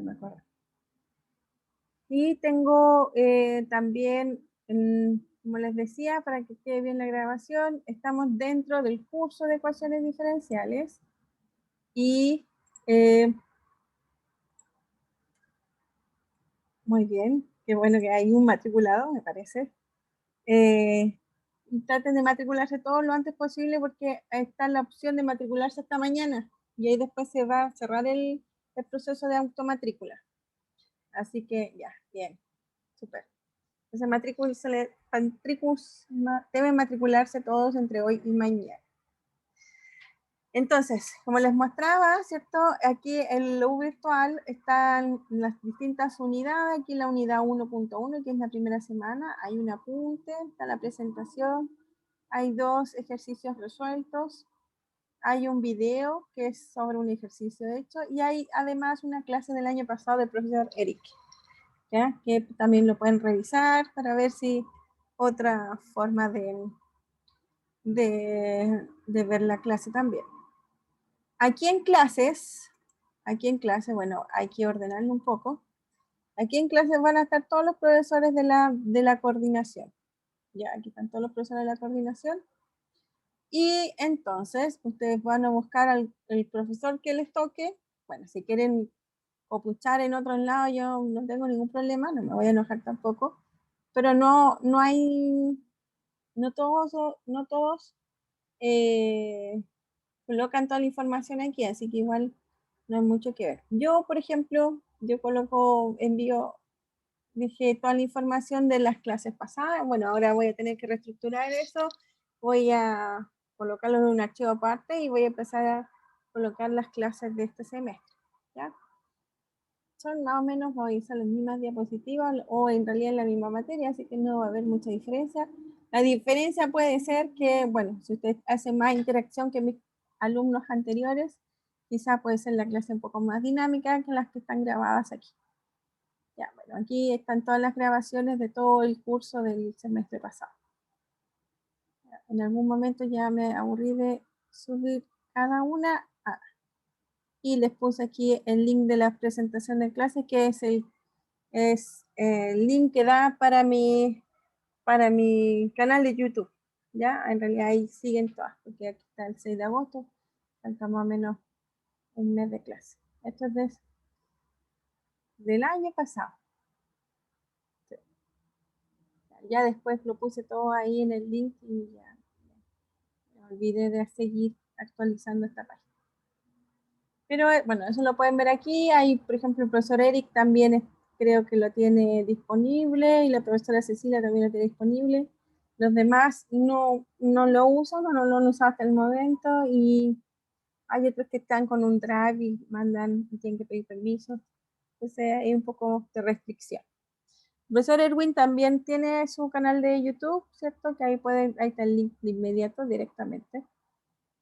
me acuerdo. Y tengo también, como les decía, para que quede bien la grabación, estamos dentro del curso de ecuaciones diferenciales y muy bien, qué bueno que hay un matriculado, me parece. Traten de matricularse todo lo antes posible porque está la opción de matricularse esta mañana y ahí después se va a cerrar el proceso de automatrícula. Así que ya, bien, súper. Entonces deben matricularse todos entre hoy y mañana. Entonces, como les mostraba, ¿cierto? Aquí en lo virtual están las distintas unidades. Aquí la unidad 1.1, que es la primera semana. Hay un apunte, está la presentación. Hay 2 ejercicios resueltos. Hay un video que es sobre un ejercicio hecho. Y hay además una clase del año pasado del profesor Eric, ¿ya? Que también lo pueden revisar para ver si otra forma de ver la clase también. Aquí en clases, bueno, hay que ordenarlo un poco. Aquí en clases van a estar todos los profesores de la coordinación. Ya, aquí están todos los profesores de la coordinación. Y entonces, ustedes van a buscar al profesor que les toque. Bueno, si quieren opuchar en otro lado, yo no tengo ningún problema, no me voy a enojar tampoco. Pero no hay, no todos colocan toda la información aquí, así que igual no hay mucho que ver. Yo, por ejemplo, yo dejé toda la información de las clases pasadas. Bueno, ahora voy a tener que reestructurar eso. Voy a colocarlo en un archivo aparte y voy a empezar a colocar las clases de este semestre. ¿Ya? Son más o menos, hoy son las mismas diapositivas o en realidad en la misma materia, así que no va a haber mucha diferencia. La diferencia puede ser que, bueno, si usted hace más interacción que mis alumnos anteriores, quizá puede ser la clase un poco más dinámica que las que están grabadas aquí. Ya, bueno, aquí están todas las grabaciones de todo el curso del semestre pasado. En algún momento ya me aburrí de subir cada una. Y les puse aquí el link de la presentación de clase, que es el link que da para mi canal de YouTube. Ya, en realidad ahí siguen todas, porque aquí está el 6 de agosto, falta más o menos un mes de clase. Esto es del año pasado. Ya después lo puse todo ahí en el link y ya me olvidé de seguir actualizando esta página. Pero bueno, eso lo pueden ver aquí. Hay, por ejemplo, el profesor Eric también creo que lo tiene disponible y la profesora Cecilia también lo tiene disponible. Los demás no lo usan o no lo han usado hasta el momento y hay otros que están con un drive y mandan y tienen que pedir permiso. Entonces hay un poco de restricción. El profesor Erwin también tiene su canal de YouTube, ¿cierto? Que ahí está el link de inmediato directamente.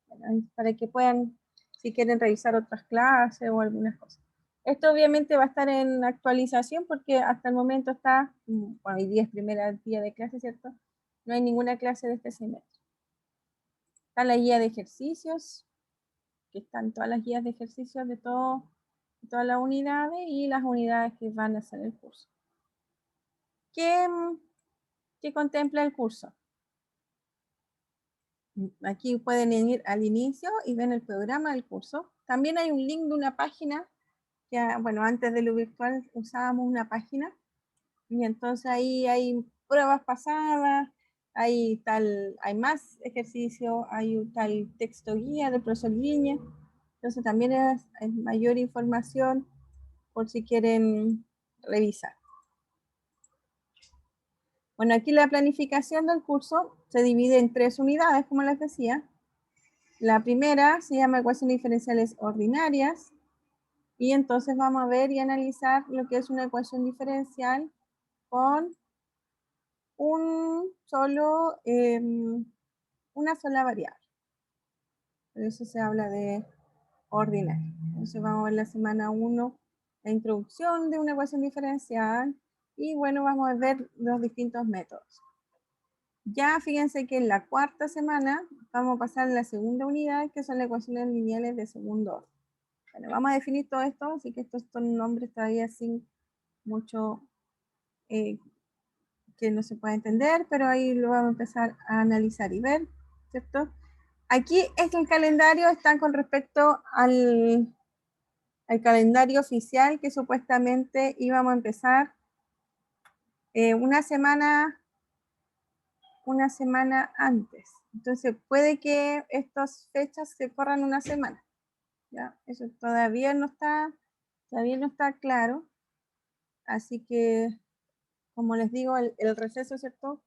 Bueno, para que puedan, si quieren revisar otras clases o algunas cosas. Esto obviamente va a estar en actualización porque hasta el momento está, bueno, hoy día es primer día de clase, ¿cierto? No hay ninguna clase de este semestre. Está la guía de ejercicios, que están todas las guías de ejercicios de todas las unidades y las unidades que van a hacer el curso. ¿Qué contempla el curso? Aquí pueden ir al inicio y ven el programa del curso. También hay un link de una página que, bueno, antes de lo virtual usábamos una página y entonces ahí hay pruebas pasadas, hay más ejercicio, hay un tal texto guía del profesor Guiña. Entonces también es mayor información por si quieren revisar. Bueno, aquí la planificación del curso se divide en 3 unidades, como les decía. La primera se llama ecuaciones diferenciales ordinarias y entonces vamos a ver y analizar lo que es una ecuación diferencial con una sola variable. Por eso se habla de ordinaria. Entonces vamos a ver la semana 1, la introducción de una ecuación diferencial y bueno, vamos a ver los distintos métodos. Ya fíjense que en la 4ª semana vamos a pasar a la segunda unidad, que son las ecuaciones lineales de segundo orden. Bueno, vamos a definir todo esto, así que estos son nombres todavía sin mucho que no se puede entender, pero ahí lo vamos a empezar a analizar y ver, ¿cierto? Aquí es el calendario, está con respecto al calendario oficial que supuestamente íbamos a empezar una semana antes. Entonces puede que estas fechas se corran una semana. ¿Ya? Eso todavía no está claro. Así que, como les digo, el receso, ¿cierto?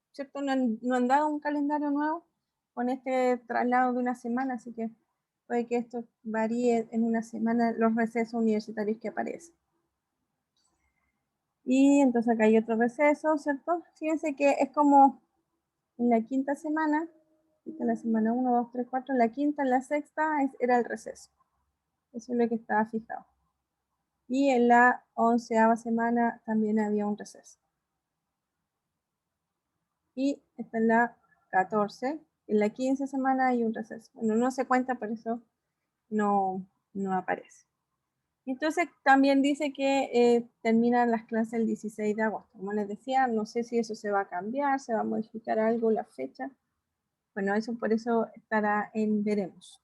No han dado un calendario nuevo con este traslado de una semana, así que puede que esto varíe en una semana los recesos universitarios que aparecen. Y entonces acá hay otro receso, ¿cierto? Fíjense que es como en la quinta semana, en la semana 1, 2, 3, 4, en la quinta, en la sexta era el receso. Eso es lo que estaba fijado. Y en la 11ª semana también había un receso. Y está en la 14, en la 15 semana hay un receso. Bueno, no se cuenta, por eso no aparece. Entonces también dice que terminan las clases el 16 de agosto. Como les decía, no sé si eso se va a cambiar, se va a modificar algo la fecha. Bueno, eso por eso estará en veremos.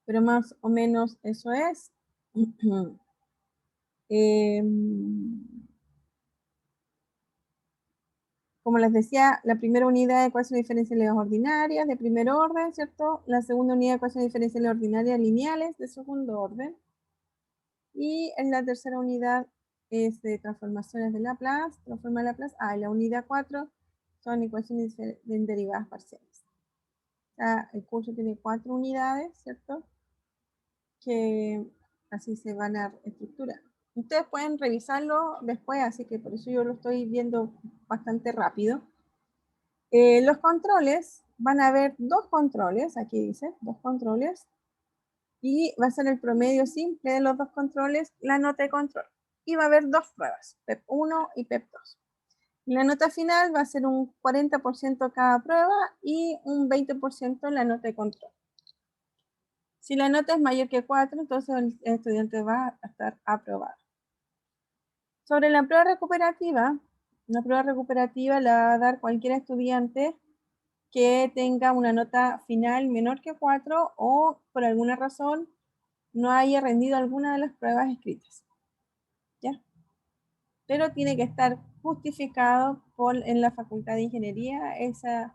Pero más o menos eso es. Como les decía, la primera unidad de ecuaciones diferenciales ordinarias de primer orden, ¿cierto? La segunda unidad de ecuaciones diferenciales ordinarias lineales de segundo orden. Y en la tercera unidad es de transformaciones de Laplace, transforma Laplace. La unidad 4 son ecuaciones de derivadas parciales. O sea, el curso tiene 4 unidades, ¿cierto? Que así se van a estructurar. Ustedes pueden revisarlo después, así que por eso yo lo estoy viendo bastante rápido. Los controles, van a haber 2 controles, aquí dice, 2 controles, y va a ser el promedio simple de los 2 controles, la nota de control. Y va a haber 2 pruebas, PEP 1 y PEP 2. La nota final va a ser un 40% cada prueba y un 20% la nota de control. Si la nota es mayor que 4, entonces el estudiante va a estar aprobado. Sobre la prueba recuperativa la va a dar cualquier estudiante que tenga una nota final menor que 4 o por alguna razón no haya rendido alguna de las pruebas escritas. ¿Ya? Pero tiene que estar justificado en la Facultad de Ingeniería esa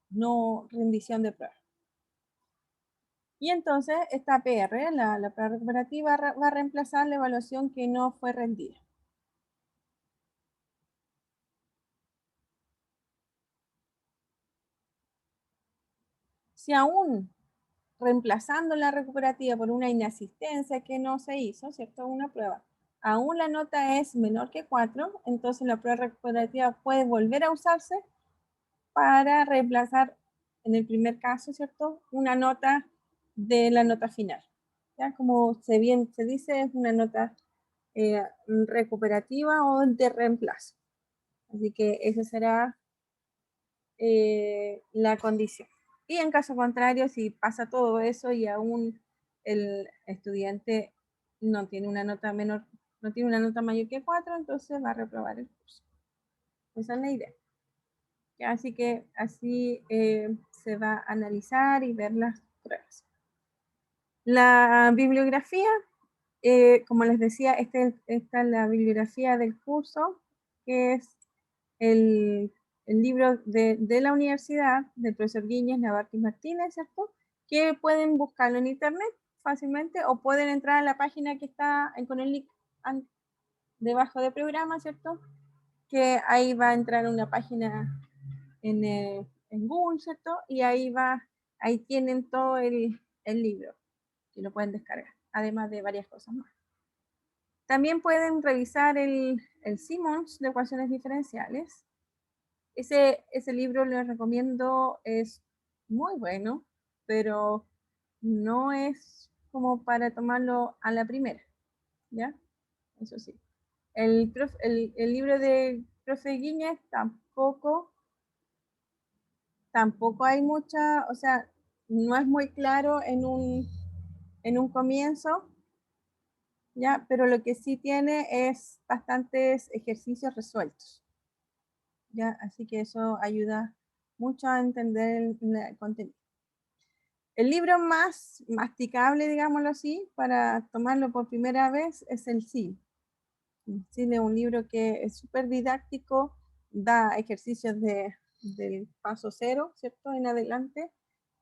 no rendición de pruebas. Y entonces esta PR, la prueba recuperativa, va a reemplazar la evaluación que no fue rendida. Si aún reemplazando la recuperativa por una inasistencia que no se hizo, ¿cierto? Una prueba, aún la nota es menor que 4, entonces la prueba recuperativa puede volver a usarse para reemplazar, en el primer caso, ¿cierto? Una nota de la nota final. ¿Ya? Como se dice, es una nota recuperativa o de reemplazo. Así que esa será la condición. Y en caso contrario, si pasa todo eso y aún el estudiante no tiene una nota menor, no tiene una nota mayor que 4, entonces va a reprobar el curso. Esa es la idea. Así que así se va a analizar y ver las pruebas. La bibliografía, como les decía, esta es la bibliografía del curso, que es el libro de la universidad del profesor Guiñez, Navarro y Martínez, ¿cierto? Que pueden buscarlo en internet fácilmente o pueden entrar a la página que está con el link debajo del programa, ¿cierto? Que ahí va a entrar a una página en Google, ¿cierto? Y ahí tienen todo el libro que lo pueden descargar, además de varias cosas más. También pueden revisar el Simons de ecuaciones diferenciales. Ese libro les recomiendo, es muy bueno, pero no es como para tomarlo a la primera, ¿ya? Eso sí. El libro de profe Guiñez tampoco hay mucha, o sea, no es muy claro en un comienzo, ¿ya? Pero lo que sí tiene es bastantes ejercicios resueltos, ¿ya? Así que eso ayuda mucho a entender el contenido. El libro más masticable, digámoslo así, para tomarlo por primera vez es el CIL. El CIL es un libro que es súper didáctico, da ejercicios del paso cero, ¿cierto? En adelante.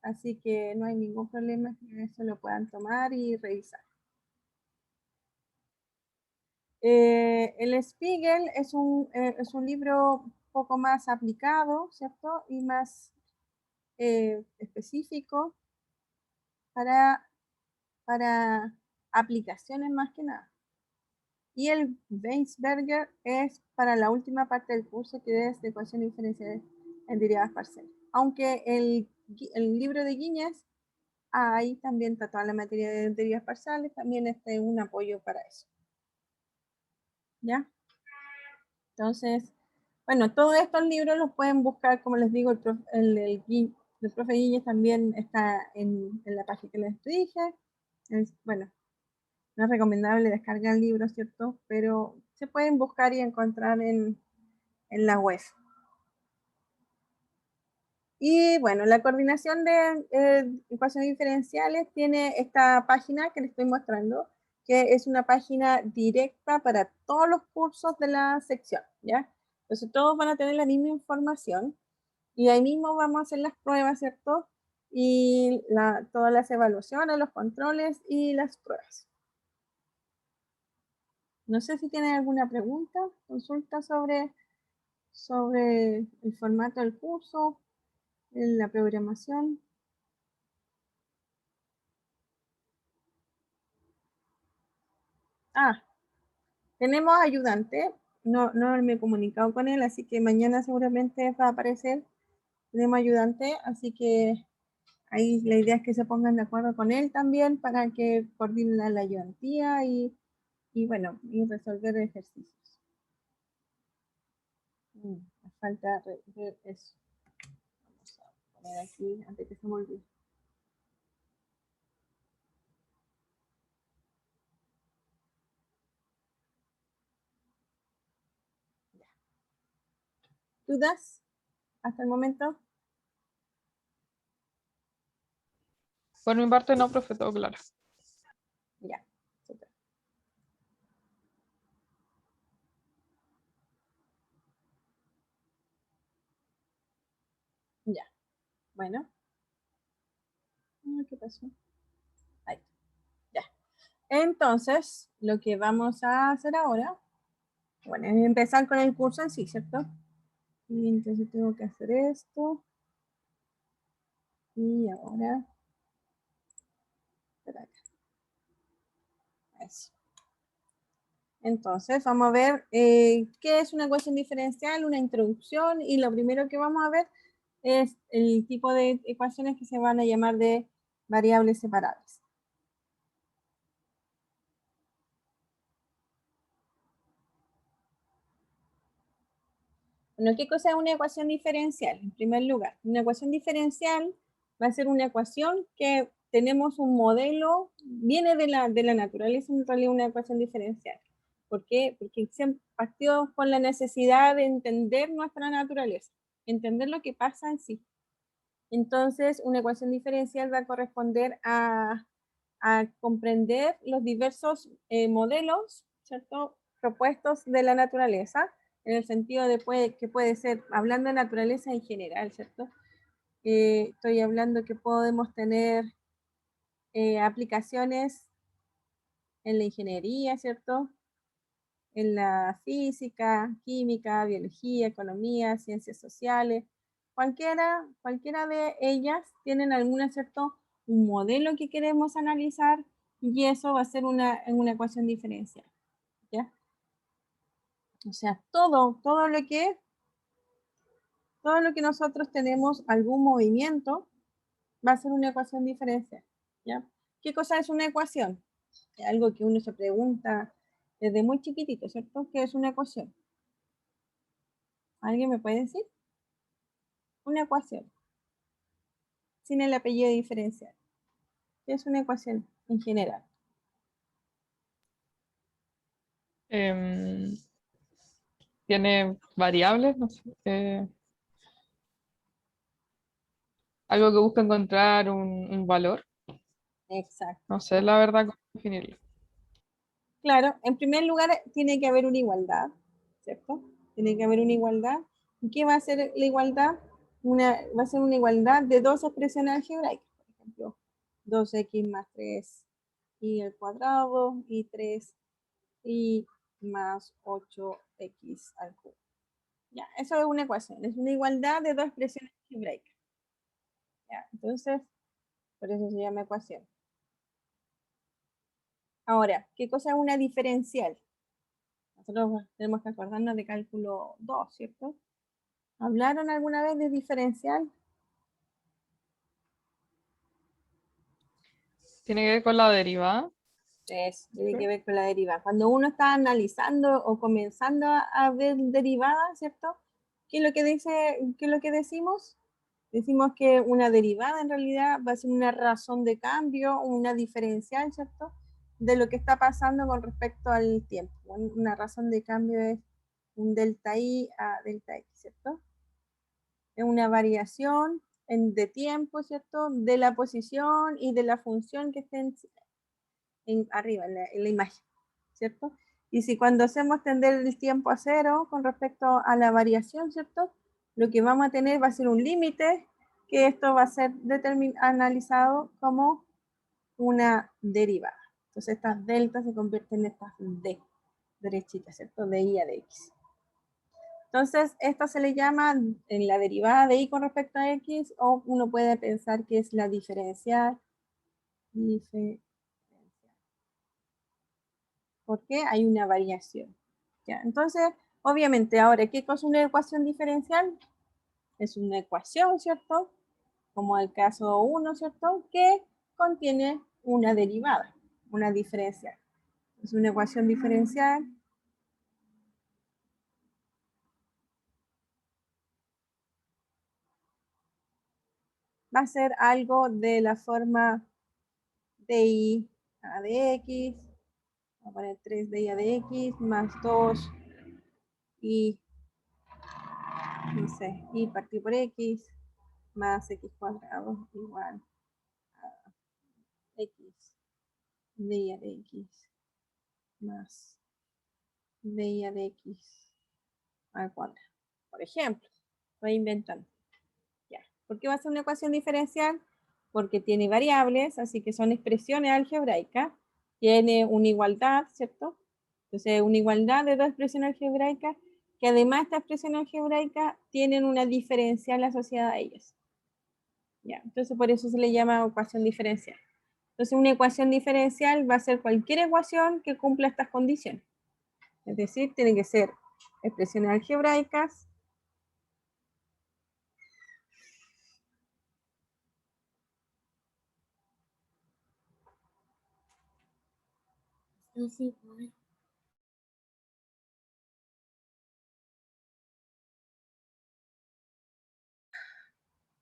Así que no hay ningún problema que eso lo puedan tomar y revisar. El Spiegel es un libro un poco más aplicado, ¿cierto? Y más específico para aplicaciones más que nada. Y el Weinsberger es para la última parte del curso, que es de ecuaciones diferenciales en derivadas parciales. Aunque el libro de Guiñez, ahí también está toda la materia de derivadas parciales, también es un apoyo para eso. ¿Ya? Entonces, bueno, todos estos libros los pueden buscar, como les digo, el profe Guiñez también está en la página que les dije. Bueno, no es recomendable descargar libros, ¿cierto? Pero se pueden buscar y encontrar en la web. Y bueno, la coordinación de ecuaciones diferenciales tiene esta página que les estoy mostrando, que es una página directa para todos los cursos de la sección, ¿ya? Entonces todos van a tener la misma información y ahí mismo vamos a hacer las pruebas, ¿cierto? Y todas las evaluaciones, los controles y las pruebas. No sé si tienen alguna pregunta, consulta sobre el formato del curso, la programación. Ah, tenemos ayudante, no me he comunicado con él, así que mañana seguramente va a aparecer. Tenemos ayudante, así que ahí la idea es que se pongan de acuerdo con él también para que coordinen la ayudantía y bueno, y resolver ejercicios. Me falta ver eso. Vamos a poner aquí antes que se me olvide. ¿Dudas hasta el momento? Por mi parte no, profe, todo claro. Ya, super. Ya, bueno. ¿Qué pasó? Ahí, ya. Entonces, lo que vamos a hacer ahora, bueno, es empezar con el curso en sí, ¿cierto? Y entonces tengo que hacer esto. Y ahora, espera acá. Eso. Entonces, vamos a ver qué es una ecuación diferencial, una introducción, y lo primero que vamos a ver es el tipo de ecuaciones que se van a llamar de variables separables. Bueno, ¿qué cosa es una ecuación diferencial? En primer lugar, una ecuación diferencial va a ser una ecuación que tenemos un modelo, viene de la naturaleza, en realidad una ecuación diferencial. ¿Por qué? Porque siempre partió con la necesidad de entender nuestra naturaleza, entender lo que pasa en sí. Entonces, una ecuación diferencial va a corresponder a comprender los diversos modelos, ¿cierto?, propuestos de la naturaleza, en el sentido de que puede ser, hablando de naturaleza en general, ¿cierto? Estoy hablando que podemos tener aplicaciones en la ingeniería, ¿cierto? En la física, química, biología, economía, ciencias sociales, cualquiera de ellas tienen alguna, ¿cierto? Un modelo que queremos analizar y eso va a ser una ecuación diferencial, ¿ya? O sea, todo lo que nosotros tenemos algún movimiento va a ser una ecuación diferencial, ¿ya? ¿Qué cosa es una ecuación? Es algo que uno se pregunta desde muy chiquitito, ¿cierto? ¿Qué es una ecuación? ¿Alguien me puede decir? Una ecuación sin el apellido diferencial. ¿Qué es una ecuación? en general? Em, Tiene variables, no sé, algo que busca encontrar un valor. Exacto. No sé la verdad cómo definirlo. Claro, en primer lugar tiene que haber una igualdad, ¿cierto? Tiene que haber una igualdad. ¿Y qué va a ser la igualdad? Va a ser una igualdad de dos expresiones algebraicas, por ejemplo, 2x más 3 y al cuadrado y 3 y más 8x al cubo. Ya, eso es una ecuación, es una igualdad de dos expresiones algebraicas. Ya, entonces, por eso se llama ecuación. Ahora, ¿qué cosa es una diferencial? Nosotros tenemos que acordarnos de cálculo 2, ¿cierto? ¿Hablaron alguna vez de diferencial? Tiene que ver con la derivada. Tiene ¿Sí? que ver con la derivada. Cuando uno está analizando o comenzando a ver derivadas, ¿cierto? ¿Qué es lo que dice, qué es lo que decimos? Decimos que una derivada en realidad va a ser una razón de cambio, una diferencial, ¿cierto? De lo que está pasando con respecto al tiempo. Una razón de cambio es un delta i a delta x, ¿cierto? Es una variación de tiempo, ¿cierto? De la posición y de la función que esté arriba, en la imagen, ¿cierto? Y si cuando hacemos tender el tiempo a cero con respecto a la variación, ¿cierto? Lo que vamos a tener va a ser un límite, que esto va a ser analizado como una derivada. Entonces estas deltas se convierten en estas d derechitas, ¿cierto? De i a de x. Entonces, esta se le llama en la derivada de y con respecto a x, o uno puede pensar que es la diferencial. Porque hay una variación. ¿Ya? Entonces, obviamente, ahora, ¿qué cosa es una ecuación diferencial? Es una ecuación, ¿cierto? Como el caso 1, ¿cierto? Que contiene una derivada, una diferencial. Es una ecuación diferencial. Va a ser algo de la forma de i a de x. Vamos a poner 3 de i a de x más 2 y, no sé, y partir por x más x cuadrado igual a x de i a de x más de i a de x al cuadrado. Por ejemplo, voy inventando. Ya. ¿Por qué va a ser una ecuación diferencial? Porque tiene variables, así que son expresiones algebraicas. Tiene una igualdad, ¿cierto? Entonces, una igualdad de dos expresiones algebraicas, que además estas expresiones algebraicas tienen una diferencial asociada a ellas. ¿Ya? Entonces, por eso se le llama ecuación diferencial. Entonces, una ecuación diferencial va a ser cualquier ecuación que cumpla estas condiciones. Es decir, tienen que ser expresiones algebraicas,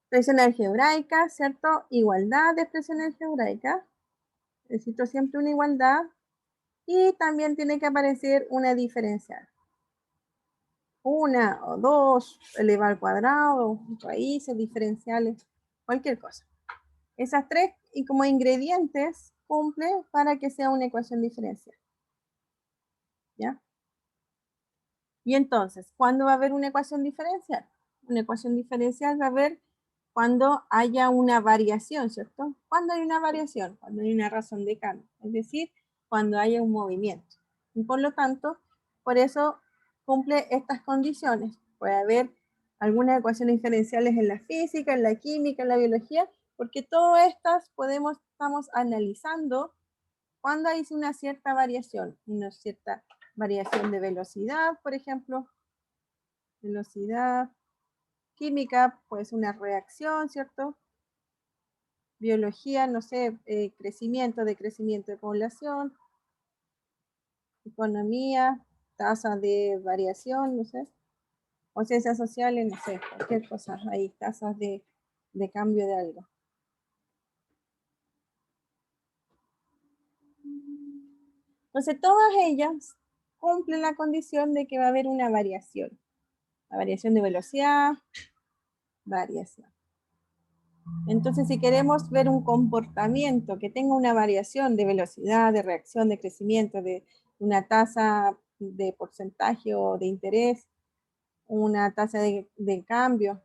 expresiones algebraicas, ¿cierto? Igualdad de expresiones algebraicas. Necesito siempre una igualdad. Y también tiene que aparecer una diferencial. Una o dos, elevado al cuadrado, raíces, diferenciales, cualquier cosa. Esas tres y como ingredientes cumple para que sea una ecuación diferencial. ¿Ya? Y entonces, ¿cuándo va a haber una ecuación diferencial? Una ecuación diferencial va a haber cuando haya una variación, ¿cierto? ¿Cuándo hay una variación? Cuando hay una razón de cambio, es decir, cuando haya un movimiento. Y por lo tanto, por eso cumple estas condiciones. Puede haber algunas ecuaciones diferenciales en la física, en la química, en la biología, porque todas estas estamos analizando cuando hay una cierta variación de velocidad, por ejemplo, velocidad química, pues una reacción, ¿cierto? Biología, no sé, crecimiento, decrecimiento de población, economía, tasa de variación, no sé, o ciencias sociales, no sé, cualquier cosa, hay tasas de cambio de algo. Entonces, todas ellas cumplen la condición de que va a haber una variación. La variación de velocidad, variación. Entonces, si queremos ver un comportamiento que tenga una variación de velocidad, de reacción, de crecimiento, de una tasa de porcentaje o de interés, una tasa de cambio,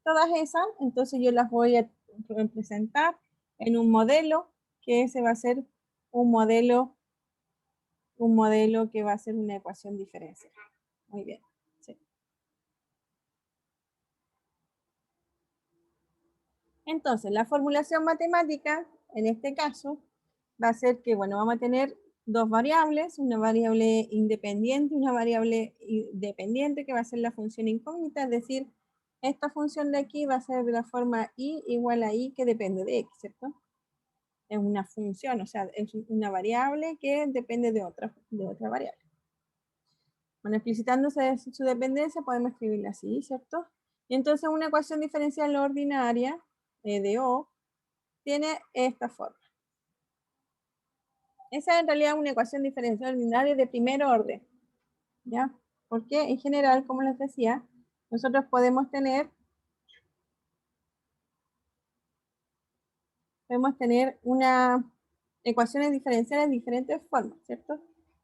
todas esas, entonces yo las voy a representar en un modelo, que ese va a ser un modelo que va a ser una ecuación diferencial. Muy bien. Sí. Entonces, la formulación matemática, en este caso, va a ser que, bueno, vamos a tener dos variables, una variable independiente y una variable dependiente, que va a ser la función incógnita, es decir, esta función de aquí va a ser de la forma y igual a y, que depende de x, ¿cierto? Es una función, o sea, es una variable que depende de otra variable. Bueno, explicitándose su dependencia, podemos escribirla así, ¿cierto? Y entonces una ecuación diferencial ordinaria de O tiene esta forma. Esa es en realidad una ecuación diferencial ordinaria de primer orden, ¿ya? Porque en general, como les decía, nosotros podemos tener una ecuaciones diferenciales de diferentes formas, ¿cierto?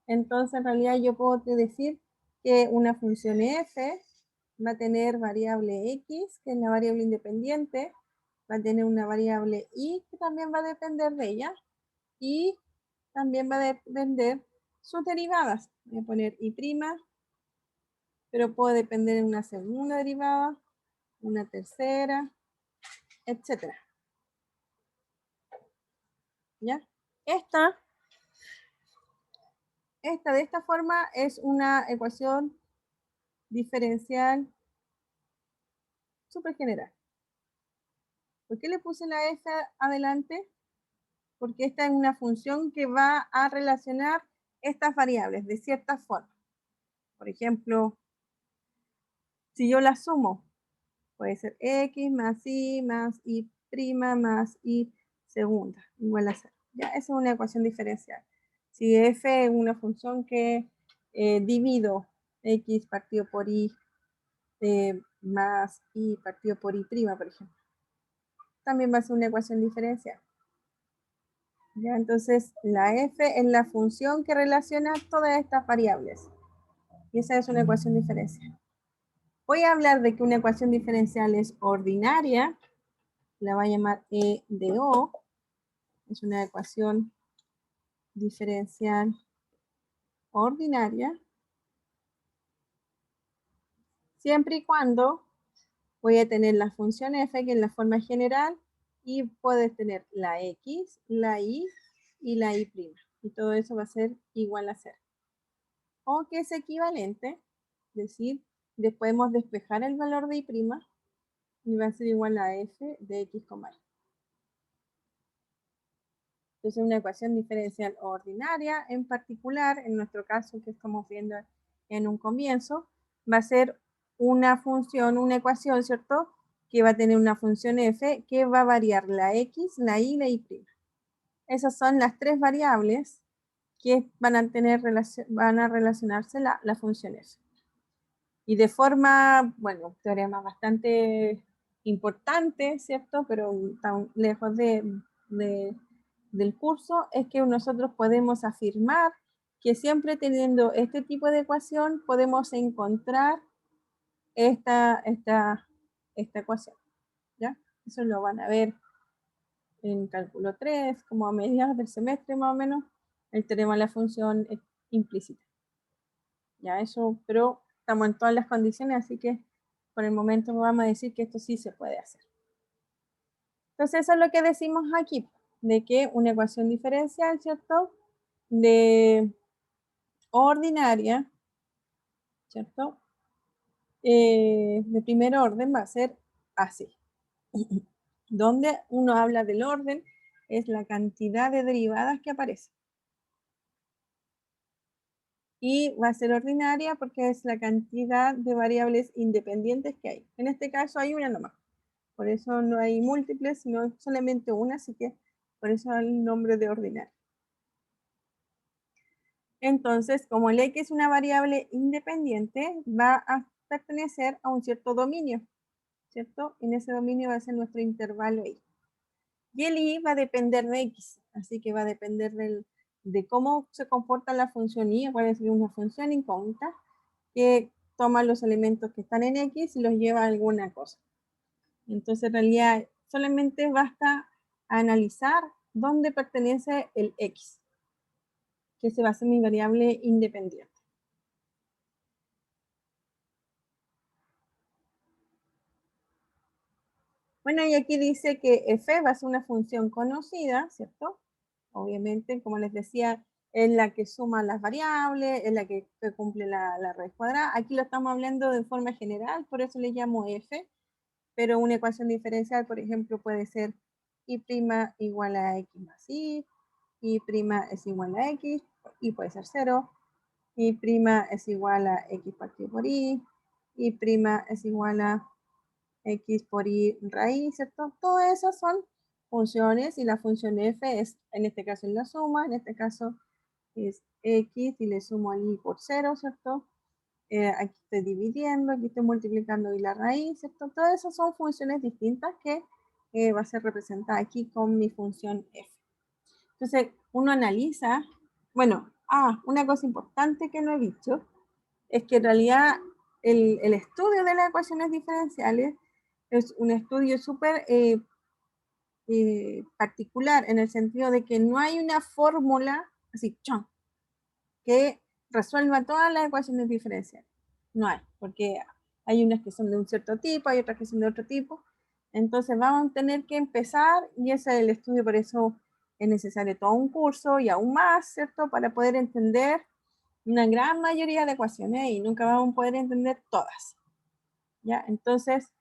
Entonces, en realidad yo puedo decir que una función f va a tener variable x, que es la variable independiente, va a tener una variable y, que también va a depender de ella, y también va a depender sus derivadas. Voy a poner y', pero puede depender de una segunda derivada, una tercera, etcétera. ¿Ya? Esta de esta forma es una ecuación diferencial súper general. ¿Por qué le puse la f adelante? Porque esta es una función que va a relacionar estas variables de cierta forma. Por ejemplo, si yo la sumo, puede ser x más y más y segunda, igual a 0. Ya, esa es una ecuación diferencial. Si f es una función que divido x partido por y más y partido por y', por ejemplo, también va a ser una ecuación diferencial. ¿Ya? Entonces, la f es la función que relaciona todas estas variables. Y esa es una ecuación diferencial. Voy a hablar de que una ecuación diferencial es ordinaria. La voy a llamar E de O. Es una ecuación diferencial ordinaria. Siempre y cuando voy a tener la función f, que es la forma general, y puedes tener la x, la y la y'. Y todo eso va a ser igual a 0. O que es equivalente, es decir, podemos despejar el valor de y' y va a ser igual a f de x, y. Entonces, una ecuación diferencial ordinaria, en particular, en nuestro caso que estamos viendo en un comienzo, va a ser una función, una ecuación, ¿cierto? Que va a tener una función f que va a variar la x, la y la y'. Esas son las tres variables que van a relacionarse la función f. Y de forma, bueno, teorema bastante importante, ¿cierto? Pero tan lejos del curso, es que nosotros podemos afirmar que siempre teniendo este tipo de ecuación podemos encontrar esta ecuación, ¿ya? Eso lo van a ver en cálculo 3, como a mediados del semestre más o menos, el teorema de la función implícita. Ya eso, pero estamos en todas las condiciones, así que por el momento vamos a decir que esto sí se puede hacer. Entonces eso es lo que decimos aquí, de que una ecuación diferencial, ¿cierto? De ordinaria, ¿cierto? De primer orden va a ser así. Donde uno habla del orden es la cantidad de derivadas que aparece. Y va a ser ordinaria porque es la cantidad de variables independientes que hay. En este caso hay una nomás. Por eso no hay múltiples, sino solamente una, así que Por eso el nombre de ordinario. Entonces, como el x es una variable independiente, va a pertenecer a un cierto dominio, ¿cierto? En ese dominio va a ser nuestro intervalo y. Y el y va a depender de x, así que va a depender de cómo se comporta la función y. Acuérdense que es una función incógnita que toma los elementos que están en x y los lleva a alguna cosa. Entonces, en realidad, solamente basta analizar dónde pertenece el x, que se va a ser mi variable independiente. Bueno, y aquí dice que f va a ser una función conocida, ¿cierto? Obviamente, como les decía, es la que suma las variables, es la que cumple la raíz cuadrada. Aquí lo estamos hablando de forma general, por eso le llamo f, pero una ecuación diferencial, por ejemplo, puede ser y' igual a x más y es igual a x, y puede ser 0, y' es igual a x partido por y es igual a x por y raíz, ¿cierto? Todas esas son funciones y la función f es, en este caso, en la suma, en este caso es x y le sumo al y por 0, ¿cierto? Aquí estoy dividiendo, aquí estoy multiplicando y la raíz, ¿cierto? Todas esas son funciones distintas que va a ser representada aquí con mi función f. Entonces, uno analiza, bueno, una cosa importante que no he dicho, es que en realidad el estudio de las ecuaciones diferenciales es un estudio súper particular en el sentido de que no hay una fórmula así, chon, que resuelva todas las ecuaciones diferenciales. No hay, porque hay unas que son de un cierto tipo, hay otras que son de otro tipo. Entonces vamos a tener que empezar, y ese es el estudio, por eso es necesario todo un curso y aún más, ¿cierto? Para poder entender una gran mayoría de ecuaciones y nunca vamos a poder entender todas. ¿Ya? Entonces,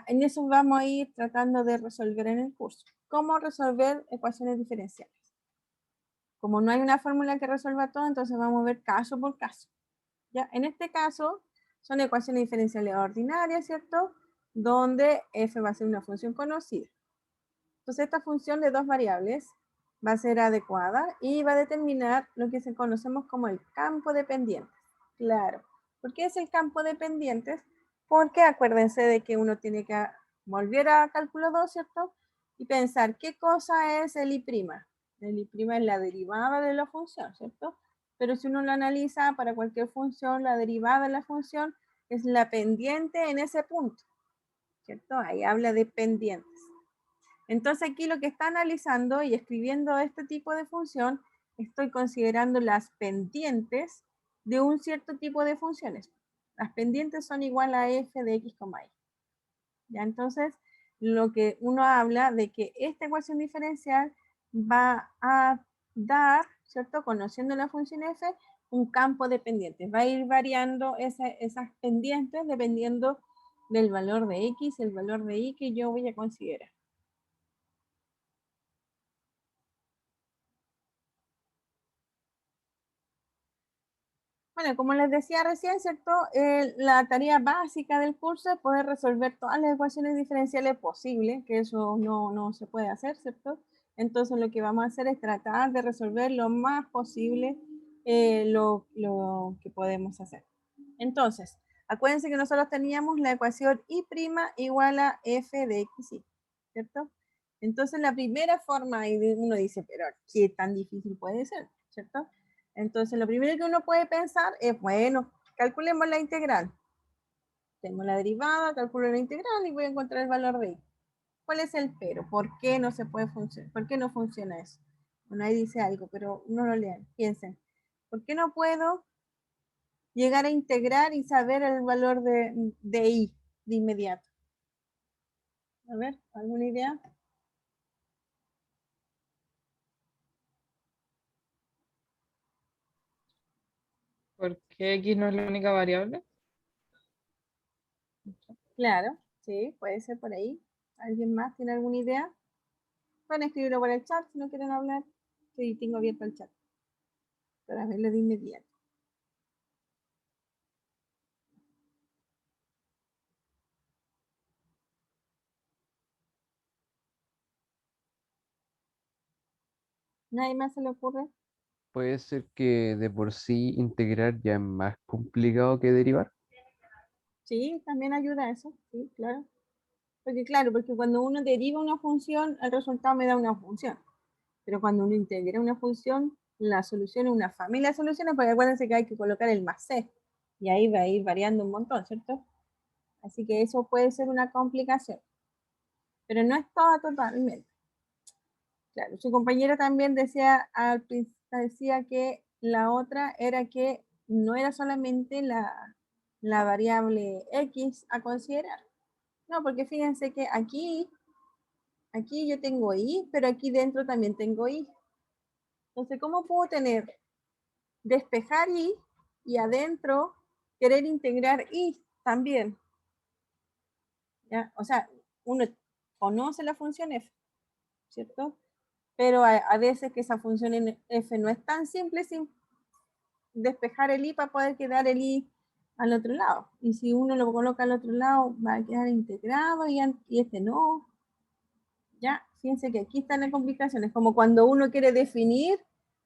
en eso vamos a ir tratando de resolver en el curso. ¿Cómo resolver ecuaciones diferenciales? Como no hay una fórmula que resuelva todo, entonces vamos a ver caso por caso. ¿Ya? En este caso, son ecuaciones diferenciales ordinarias, ¿cierto? Donde f va a ser una función conocida. Entonces, esta función de dos variables va a ser adecuada y va a determinar lo que se conocemos como el campo de pendientes. Claro. ¿Por qué es el campo de pendientes? Porque acuérdense de que uno tiene que volver a cálculo 2, ¿cierto? Y pensar qué cosa es el I'. El I' es la derivada de la función, ¿cierto? Pero si uno lo analiza para cualquier función, la derivada de la función es la pendiente en ese punto, ¿cierto? Ahí habla de pendientes. Entonces aquí lo que está analizando y escribiendo este tipo de función, estoy considerando las pendientes de un cierto tipo de funciones. Las pendientes son igual a f de x, y. ¿Ya? Entonces, lo que uno habla de que esta ecuación diferencial va a dar, ¿cierto? Conociendo la función f, un campo de pendientes. Va a ir variando esas pendientes dependiendo del valor de x, el valor de y que yo voy a considerar. Bueno, como les decía recién, ¿cierto? La tarea básica del curso es poder resolver todas las ecuaciones diferenciales posibles, que eso no se puede hacer, ¿cierto? Entonces lo que vamos a hacer es tratar de resolver lo más posible lo que podemos hacer. Entonces, acuérdense que nosotros teníamos la ecuación y' igual a f de x, ¿cierto? Entonces la primera forma, y uno dice, pero ¿qué tan difícil puede ser? ¿Cierto? Entonces, lo primero que uno puede pensar es, bueno, calculemos la integral. Tengo la derivada, calculo la integral y voy a encontrar el valor de y. ¿Cuál es el pero? ¿Por qué no se puede funcionar? ¿Por qué no funciona eso? Bueno, ahí dice algo, pero no lo lean. Piensen. ¿Por qué no puedo llegar a integrar y saber el valor de y de inmediato? A ver, ¿alguna idea? ¿Por qué x no es la única variable? Claro, sí, puede ser por ahí. ¿Alguien más tiene alguna idea? Pueden escribirlo por el chat si no quieren hablar. Sí, tengo abierto el chat para verlo de inmediato. ¿Nadie más se le ocurre? Puede ser que de por sí integrar ya es más complicado que derivar. Sí, también ayuda a eso, sí, claro. Porque claro, porque cuando uno deriva una función, el resultado me da una función. Pero cuando uno integra una función, la solución es una familia de soluciones, porque acuérdense que hay que colocar el más c. Y ahí va a ir variando un montón, ¿cierto? Así que eso puede ser una complicación. Pero no es toda totalmente. Claro, su compañera también decía, decía que la otra era que no era solamente la variable x a considerar. No, porque fíjense que aquí yo tengo y, pero aquí dentro también tengo y. Entonces, ¿cómo puedo tener despejar y adentro querer integrar y también? ¿Ya? O sea, uno conoce la función f, ¿cierto? Pero a veces que esa función en f no es tan simple sin despejar el i para poder quedar el i al otro lado. Y si uno lo coloca al otro lado, va a quedar integrado y este no. Ya, fíjense que aquí están las complicaciones, como cuando uno quiere definir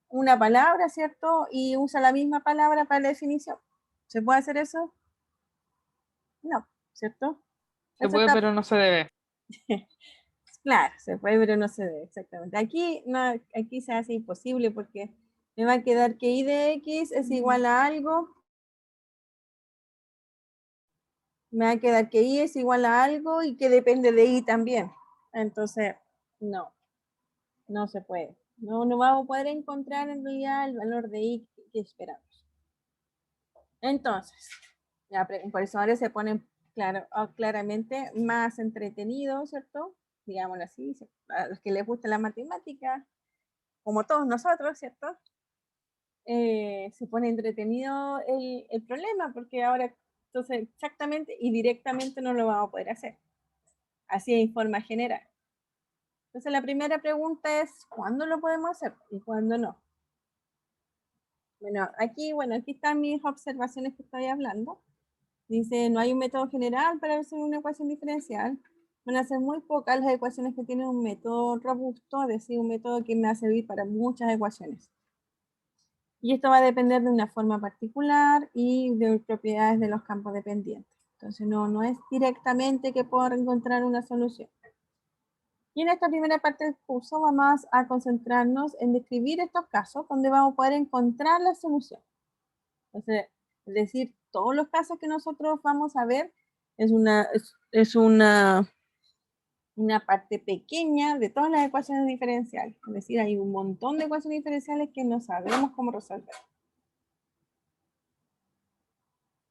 una palabra, ¿cierto? Y usa la misma palabra para la definición. ¿Se puede hacer eso? No, ¿cierto? Se Eso puede, está, pero no se debe. claro, se puede, pero no se debe, exactamente. Aquí, no, aquí se hace imposible porque me va a quedar que y de x es igual a algo, me va a quedar que y es igual a algo y que depende de y también. Entonces, no, no se puede. No, no vamos a poder encontrar en realidad el valor de y que esperamos. Entonces, ya, por eso ahora se ponen claramente más entretenidos, ¿cierto? Digámoslo así, a los que les gusta la matemática, como todos nosotros, ¿cierto? Se pone entretenido el problema, porque ahora, entonces, exactamente y directamente no lo vamos a poder hacer. Así en forma general. Entonces, la primera pregunta es, ¿cuándo lo podemos hacer y cuándo no? Bueno, aquí están mis observaciones que estoy hablando. Dice, no hay un método general para hacer una ecuación diferencial. Van a ser muy pocas las ecuaciones que tienen un método robusto, es decir, un método que me va a servir para muchas ecuaciones. Y esto va a depender de una forma particular y de propiedades de los campos dependientes. Entonces, no es directamente que puedo encontrar una solución. Y en esta primera parte del curso vamos a concentrarnos en describir estos casos donde vamos a poder encontrar la solución. Entonces, es decir, todos los casos que nosotros vamos a ver es una parte pequeña de todas las ecuaciones diferenciales. Es decir, hay un montón de ecuaciones diferenciales que no sabemos cómo resolver.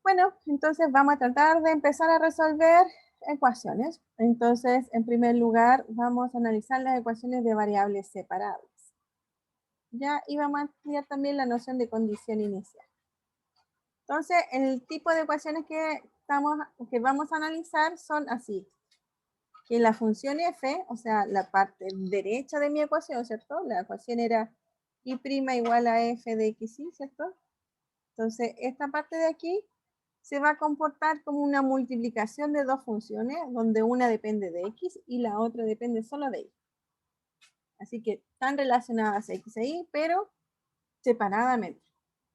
Bueno, entonces vamos a tratar de empezar a resolver ecuaciones. Entonces, en primer lugar, vamos a analizar las ecuaciones de variables separables. Ya, y vamos a estudiar también la noción de condición inicial. Entonces, el tipo de ecuaciones que vamos a analizar son así. Que la función f, o sea, la parte derecha de mi ecuación, ¿cierto? La ecuación era y' igual a f de x, ¿cierto? Entonces, esta parte de aquí se va a comportar como una multiplicación de dos funciones, donde una depende de x y la otra depende solo de y. Así que están relacionadas x e y, pero separadamente.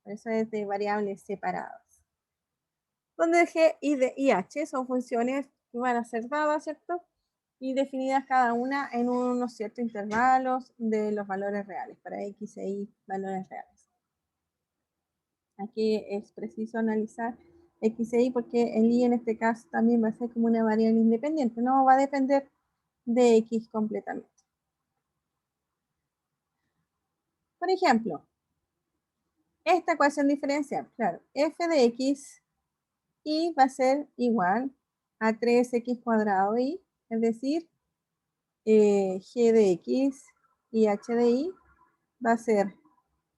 Por eso es de variables separadas. Donde g y h son funciones que van a ser dadas, ¿cierto? Y definidas cada una en unos ciertos intervalos de los valores reales, para x e y valores reales. Aquí es preciso analizar x e y porque el y en este caso también va a ser como una variable independiente, no va a depender de x completamente. Por ejemplo, esta ecuación diferencial, claro, f de x y va a ser igual a 3x cuadrado y, es decir, g de x y h de y va a ser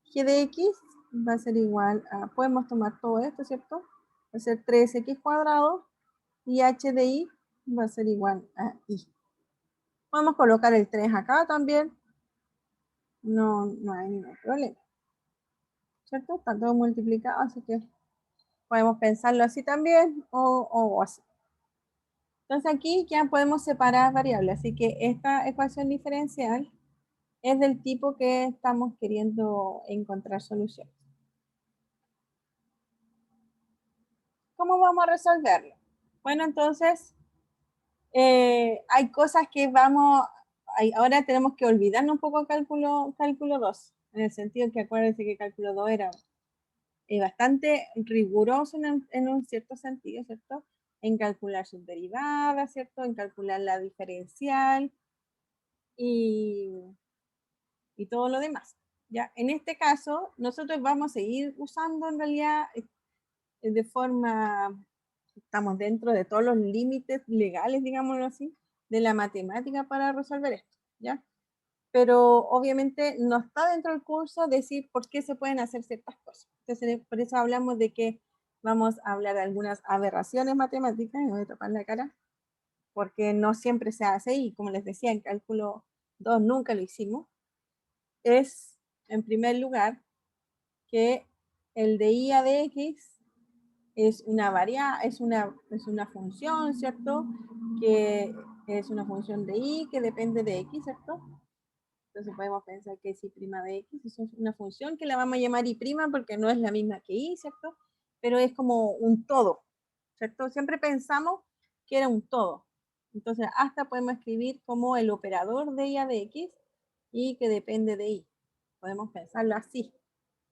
g de x va a ser igual a, podemos tomar todo esto, ¿cierto? Va a ser 3x cuadrado y h de y va a ser igual a y. Podemos colocar el 3 acá también, no hay ningún problema, ¿cierto? Está todo multiplicado, así que podemos pensarlo así también o así. Entonces aquí ya podemos separar variables, así que esta ecuación diferencial es del tipo que estamos queriendo encontrar soluciones. ¿Cómo vamos a resolverlo? Bueno, entonces, hay cosas que ahora tenemos que olvidarnos un poco cálculo 2, en el sentido que acuérdense que cálculo 2 era bastante riguroso en un cierto sentido, ¿cierto? En calcular sus derivadas, ¿cierto? En calcular la diferencial y todo lo demás. ¿Ya? En este caso, nosotros vamos a seguir usando en realidad de forma, estamos dentro de todos los límites legales, digámoslo así, de la matemática para resolver esto, ¿ya? Pero obviamente no está dentro del curso decir por qué se pueden hacer ciertas cosas. Entonces, por eso hablamos de que vamos a hablar de algunas aberraciones matemáticas, y me voy a tapar la cara, porque no siempre se hace, y como les decía, en cálculo 2 nunca lo hicimos. Es, en primer lugar, que el de y a de x es es una función, ¿cierto? Que es una función de y que depende de x, ¿cierto? Entonces podemos pensar que es y' de x es una función que la vamos a llamar y' porque no es la misma que y, ¿cierto? Pero es como un todo, ¿cierto? Siempre pensamos que era un todo. Entonces hasta podemos escribir como el operador de y a de x y que depende de y. Podemos pensarlo así,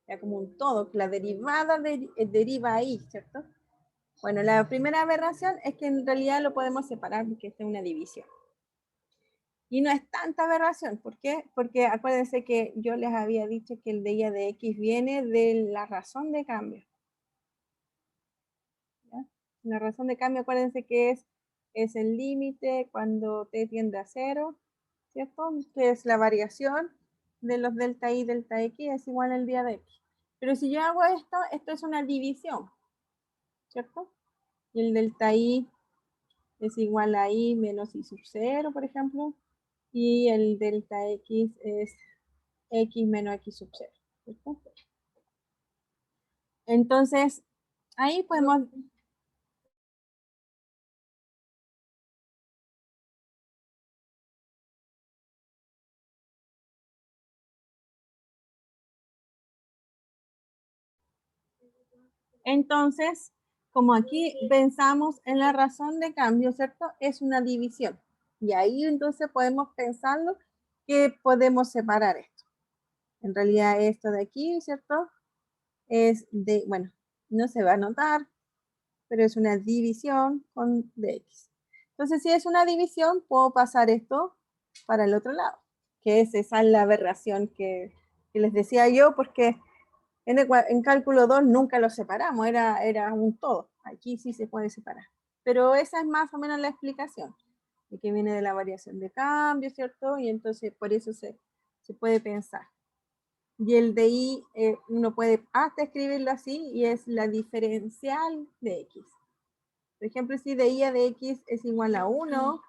ya como un todo, que la derivada deriva a y, ¿cierto? Bueno, la primera aberración es que en realidad lo podemos separar porque esta es una división. Y no es tanta aberración. ¿Por qué? Porque acuérdense que yo les había dicho que el de y a de x viene de la razón de cambio. ¿Ya? La razón de cambio, acuérdense que es el límite cuando t tiende a 0, ¿cierto? Que es la variación de los delta y delta x es igual al día de x. Pero si yo hago esto es una división, ¿cierto? Y el delta y es igual a y menos y sub 0, por ejemplo. Y el delta x es x menos x sub 0. ¿Cierto? Entonces, ahí podemos... Entonces, como aquí pensamos en la razón de cambio, ¿cierto? Es una división. Y ahí entonces podemos pensarlo que podemos separar esto. En realidad esto de aquí, ¿cierto? Es de, bueno, no se va a notar, pero es una división con dx. Entonces, si es una división, puedo pasar esto para el otro lado, que es esa la aberración que les decía yo, porque en cálculo 2 nunca lo separamos, era un todo. Aquí sí se puede separar. Pero esa es más o menos la explicación, de que viene de la variación de cambio, ¿cierto? Y entonces por eso se puede pensar. Y el de y, uno puede hasta escribirlo así, y es la diferencial de x. Por ejemplo, si de y a de x es igual a 1,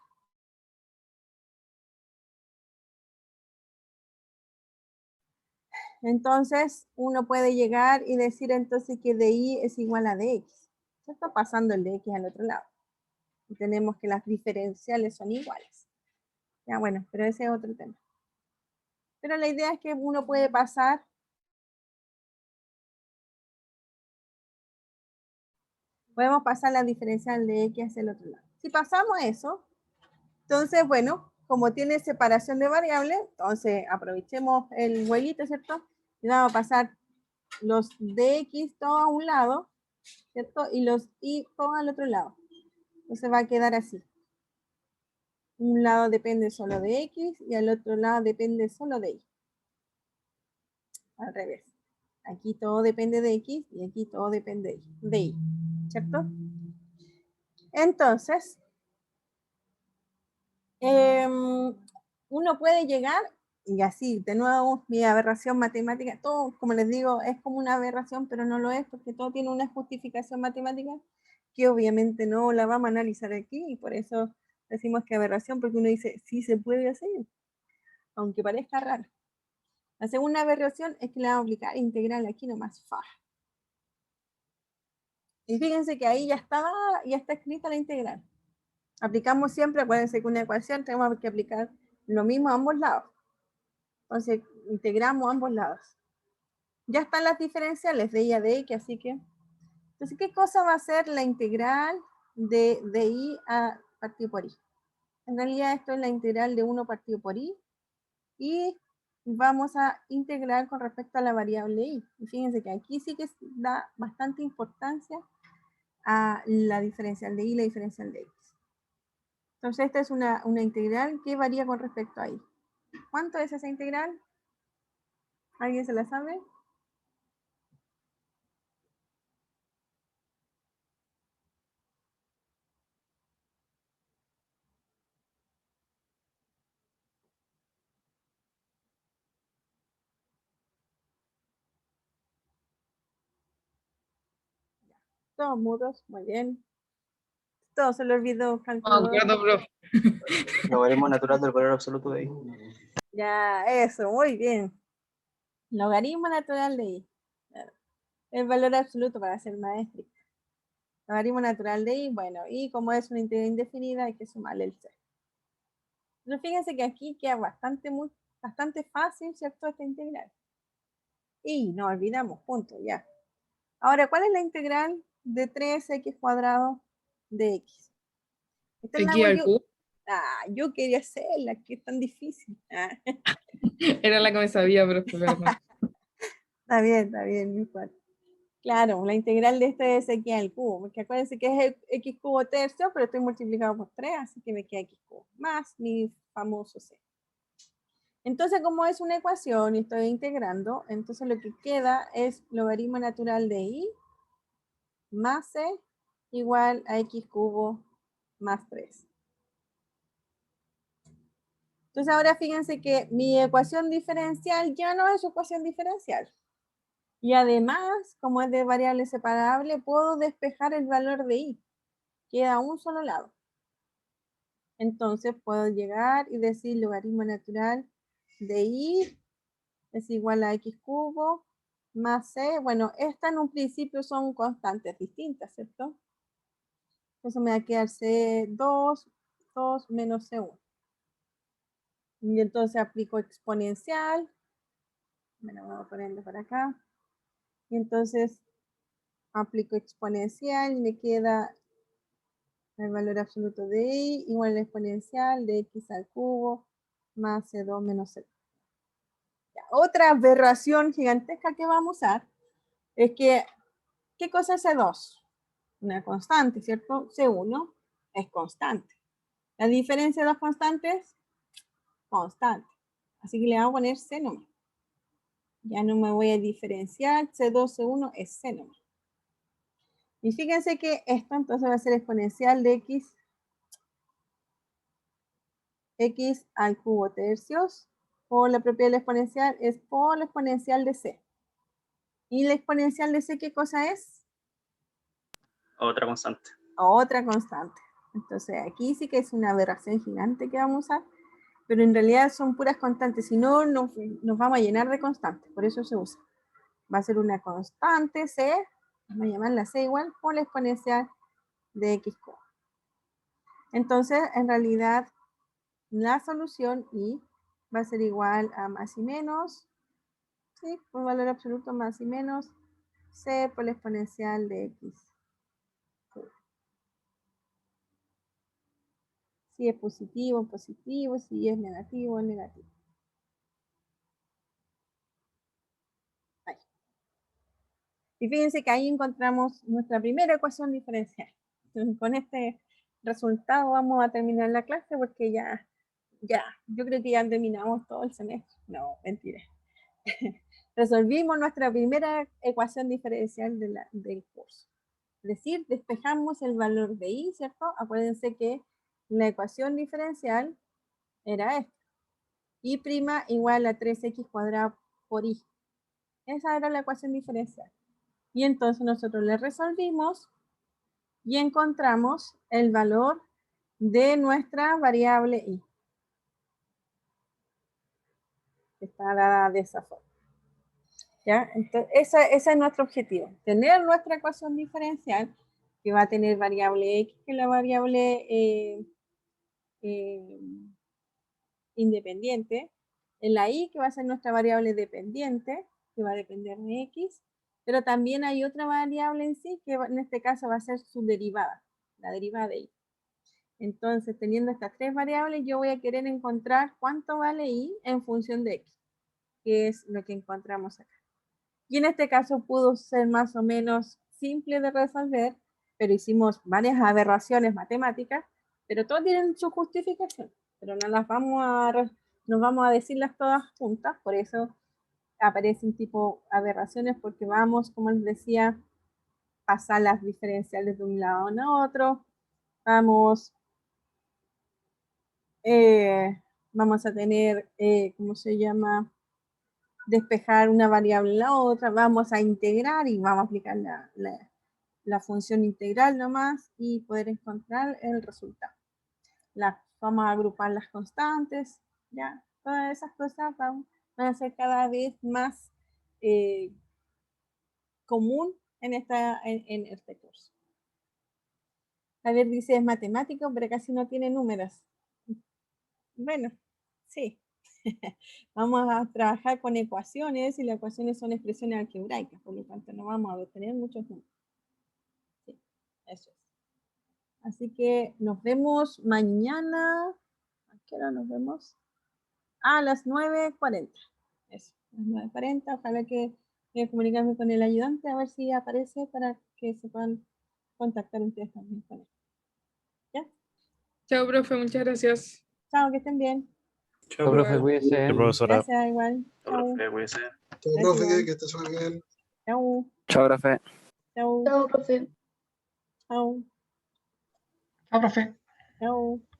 entonces uno puede llegar y decir entonces que de y es igual a de x. ¿Cierto? Pasando el de x al otro lado. Y tenemos que las diferenciales son iguales. Ya bueno, pero ese es otro tema. Pero la idea es que uno puede pasar podemos pasar la diferencial de x hacia el otro lado. Si pasamos eso, entonces, bueno, como tiene separación de variables, entonces aprovechemos el vuelito, ¿cierto? Y vamos a pasar los dx todos a un lado, ¿cierto? Y los y todos al otro lado. Entonces va a quedar así. Un lado depende solo de x y al otro lado depende solo de y. Al revés. Aquí todo depende de x y aquí todo depende de y, ¿cierto? Entonces, uno puede llegar, y así, de nuevo, mi aberración matemática, todo, como les digo, es como una aberración, pero no lo es, porque todo tiene una justificación matemática que obviamente no la vamos a analizar aquí, y por eso decimos que aberración, porque uno dice, sí se puede hacer, aunque parezca raro. La segunda aberración es que le vamos a aplicar integral aquí nomás, fa. Y fíjense que ahí ya está escrita la integral. Aplicamos siempre, acuérdense que una ecuación tenemos que aplicar lo mismo a ambos lados. Entonces, integramos ambos lados. Ya están las diferenciales de y a de x, así que... Entonces, ¿qué cosa va a ser la integral de i a partido por i? En realidad esto es la integral de 1 partido por i. Y vamos a integrar con respecto a la variable i. Y fíjense que aquí sí que da bastante importancia a la diferencial de i y la diferencial de x. Entonces esta es una integral que varía con respecto a i. ¿Cuánto es esa integral? ¿Alguien se la sabe? Todos mudos, muy bien. Todo se lo olvidó, No me calculador. acuerdo, profe. Logaritmo natural del valor absoluto de i. Ya, eso, muy bien. Logaritmo natural de i. Claro. El valor absoluto para ser más estricto. Logaritmo natural de i, bueno, y como es una integral indefinida, hay que sumarle el c. Pero fíjense que aquí queda bastante fácil, ¿cierto? Esta integral. Y no olvidamos, punto, ya. Ahora, ¿cuál es la integral de 3x cuadrado de x? Esta la Aquí hago al yo. cubo. Yo quería hacerla, que es tan difícil. Era la que me sabía, profe, perdón. Está bien, mi cuarto. Claro, la integral de esto es x al cubo, porque acuérdense que es x cubo tercio, pero estoy multiplicado por 3, así que me queda x cubo, más mi famoso c. Entonces, como es una ecuación y estoy integrando, entonces lo que queda es logaritmo natural de i más c igual a x cubo más 3. Entonces ahora fíjense que mi ecuación diferencial ya no es ecuación diferencial. Y además, como es de variable separable, puedo despejar el valor de i. Queda a un solo lado. Entonces puedo llegar y decir logaritmo natural de i es igual a x cubo más c. Bueno, esta en un principio son constantes distintas, ¿cierto? Entonces me va a quedar c2, 2 menos c1. Y entonces aplico exponencial. Me lo voy poniendo para acá. Y entonces aplico exponencial y me queda el valor absoluto de i igual a la exponencial de x al cubo más c2 menos c1. Otra aberración gigantesca que vamos a usar es que, ¿qué cosa es C2? Una constante, ¿cierto? C1 es constante. La diferencia de dos constantes, constante. Así que le vamos a poner C nomás. Ya no me voy a diferenciar, C2, C1 es C nomás. Y fíjense que esto entonces va a ser exponencial de x al cubo tercios, o la propiedad de la exponencial es por la exponencial de c. ¿Y la exponencial de c qué cosa es? Otra constante. Otra constante. Entonces aquí sí que es una aberración gigante que vamos a usar, pero en realidad son puras constantes, si no nos vamos a llenar de constantes, por eso se usa. Va a ser una constante c, vamos a llamarla c igual, por la exponencial de x cubo. Entonces, en realidad, la solución y va a ser igual a más y menos, ¿sí? Por valor absoluto más y menos, c por la exponencial de x. Si es positivo, positivo, si es negativo, negativo. Ahí. Y fíjense que ahí encontramos nuestra primera ecuación diferencial. Entonces, con este resultado vamos a terminar la clase porque ya, yo creo que ya terminamos todo el semestre. No, mentira. Resolvimos nuestra primera ecuación diferencial del curso. Es decir, despejamos el valor de i, ¿cierto? Acuérdense que la ecuación diferencial era esta. I' igual a 3x cuadrado por i. Esa era la ecuación diferencial. Y entonces nosotros le resolvimos y encontramos el valor de nuestra variable i. Que está dada de esa forma. ¿Ya? Entonces, ese es nuestro objetivo. Tener nuestra ecuación diferencial que va a tener variable x, que es la variable independiente, la y, que va a ser nuestra variable dependiente, que va a depender de x, pero también hay otra variable en sí, que en este caso va a ser su derivada, la derivada de y. Entonces, teniendo estas tres variables, yo voy a querer encontrar cuánto vale y en función de x, que es lo que encontramos acá. Y en este caso pudo ser más o menos simple de resolver, pero hicimos varias aberraciones matemáticas, pero todas tienen su justificación, pero no las vamos a decirlas todas juntas, por eso aparecen tipo aberraciones, porque vamos, como les decía, pasar las diferenciales de un lado a otro, vamos a tener, ¿cómo se llama? Despejar una variable en la otra, vamos a integrar y vamos a aplicar la función integral nomás y poder encontrar el resultado. Vamos a agrupar las constantes, ya, todas esas cosas van a ser cada vez más común en este curso. Javier dice es matemático, pero casi no tiene números. Bueno, sí. Vamos a trabajar con ecuaciones y las ecuaciones son expresiones algebraicas, por lo tanto no vamos a obtener muchos números. Sí, eso es. Así que nos vemos mañana. ¿A qué hora nos vemos? A las 9:40. Eso, a las 9:40. Ojalá que voy a comunicarme con el ayudante a ver si aparece para que se puedan contactar ustedes también con él. ¿Ya? Chao, profe, muchas gracias. Chao, que estén bien. Chao, Profe, Igual. cuídese. Sí, profesora. Gracias, igual. Chao, Chao. profe, cuídese. Chao, Gracias, profe, Iván. que estés muy bien. Chao. Chao, profe. Chao. Chao, profe. Chao. Chao, profe. Chao.